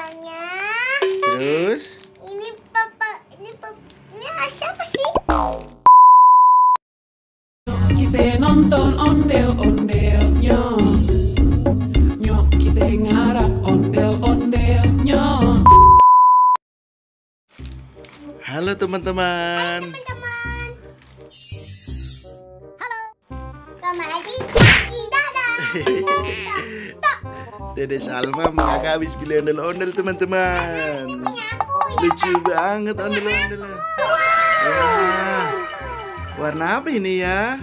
abangnya. Terus? Ini papa, ini siapa sih? Kita nonton ondel-ondelnya. Nyok kita ngarap ondel-ondelnya. Halo teman-teman. Teman-teman. Halo. Selamat lagi Kaki Dadah. Dede Salma kakak habis pilih ondel-ondel teman-teman. Ini punya aku ya. Lucu banget ondel-ondelnya. Wah, warna apa ini ya?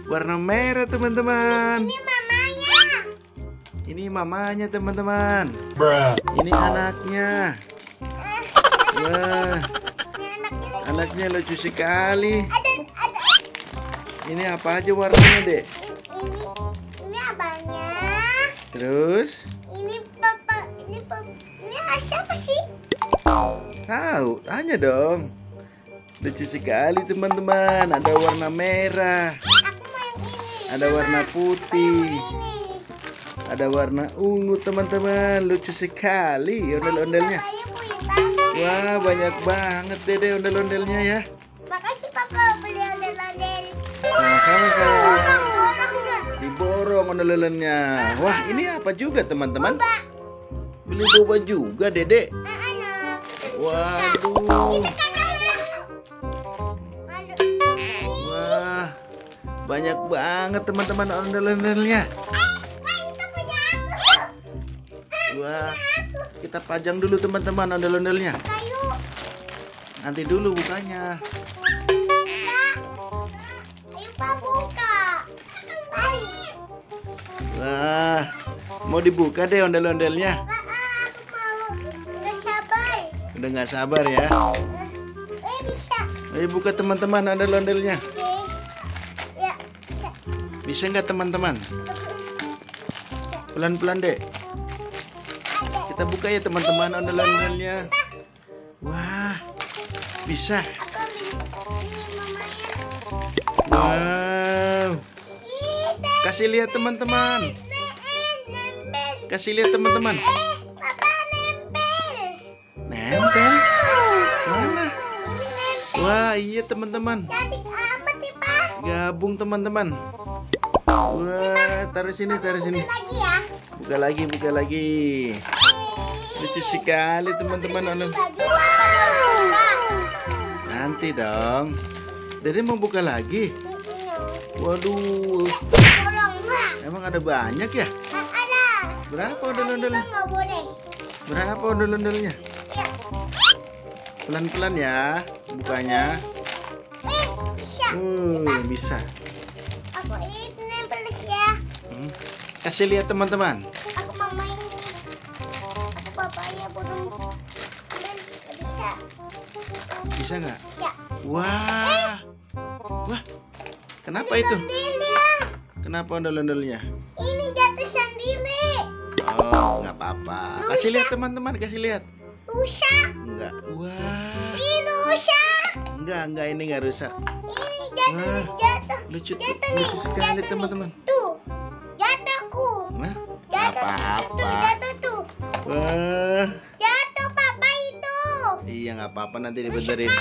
Warna merah teman-teman. Ini mamanya. Ini mamanya teman-teman. Ini anaknya. Wah, Ini anaknya lagi. anaknya lucu sekali. Ada. Ini apa aja warnanya, Dek? Ini abangnya. Terus? Ini papa, ini siapa sih? Tahu, tanya dong. Lucu sekali teman-teman. Ada warna merah, Aku mau yang ini. ada warna putih, Ini. ada warna ungu teman-teman. Lucu sekali ondel-ondelnya. Ayo punya tangan. Wah, banyak banget Dede ondel-ondelnya ya. Makasih papa beli ondel-ondel. Nah, sama-sama. Orang enggak? Diborong ondel-ondelnya. Wah, ini apa juga teman-teman? Boba. Beli boba juga Dede. Anak. Waduh. Itu kakak mau. Aduh. Wah, banyak banget teman-teman ondel-ondelnya. Wah, itu punya aku. Wah, kita pajang dulu teman-teman ondel-ondelnya. Kayu. Nanti dulu bukanya. Ayo pak buka. Baik. Wah, mau dibuka deh ondel-ondelnya. Aku mau. Udah sabar. Udah nggak sabar ya. Bisa. Ayo buka teman-teman ondel-ondelnya. Oke. Ya, bisa. Bisa nggak teman-teman? Pelan-pelan deh. Ada. Kita buka ya teman-teman ondel-ondelnya. Wah, bisa. Aku ambil ini mamanya. Wow, Ih, kasih lihat teman-teman. nempel. Kasih lihat teman-teman. Papa nempel. Nempel. Mana? Ini nempel. Wah, iya teman-teman. Cantik amat ya, Pak. Gabung teman-teman. Wah, taruh sini, taruh sini. Lagi ya. Buka lagi, buka lagi. Lucu sekali teman-teman. Baju buka. Nanti dong. Dede mau buka lagi. Waduh, Tolong, Pak. emang ada banyak ya? Ada. Berapa ondel-ondelnya? Kita nggak boleh. Berapa ondel-ondelnya? Ya. Pelan-pelan ya bukanya. Bisa. Bisa. Aku ini nempel ya. Hmm. Kasih lihat teman-teman. Aku mau main ini. Aku bapaknya belum. Dan bisa. Bisa nggak? Ya. Wah, wah. Kenapa itu? Sendiri. Kenapa ondel-ondelnya? Ini jatuh sendiri. Oh, nggak apa-apa. Kasih lihat teman-teman, kasih lihat. Rusak. Enggak. Wah, Ini rusak. enggak, ini nggak rusak. Ini jatuh, Wah, jatuh. Lucu, Jatuh nih, lucu sekali jatuh nih. teman-teman. Tuh. Jatuhku. Nah, Jatuh. apa-apa. Tuh, jatuh tuh. Wah, Jatuh papa itu. iya nggak apa-apa nanti dibenerin.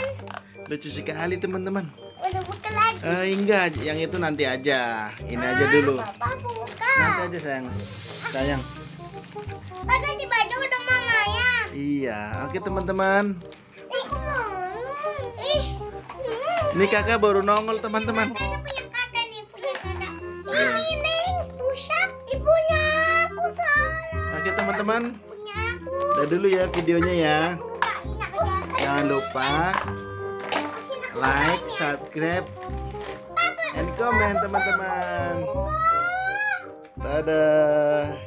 Lucu sekali teman-teman. Udah buka lagi. Enggak, yang itu nanti aja. Ini aja dulu. Papa buka. Nanti aja sayang. Sayang. Papa ganti baju udah mamanya. Iya, oke teman-teman. Aku mau. Ih. Ini kakak baru nongol teman-teman. Ini punya kakak nih, punya kakak. Ini Iya. miling. Rusak. Ibunya aku salah. Oke teman-teman. Punya aku. Udah dulu ya videonya ya. Aku bukain aja. Jangan lupa like, subscribe, and comment teman-teman. Dadah.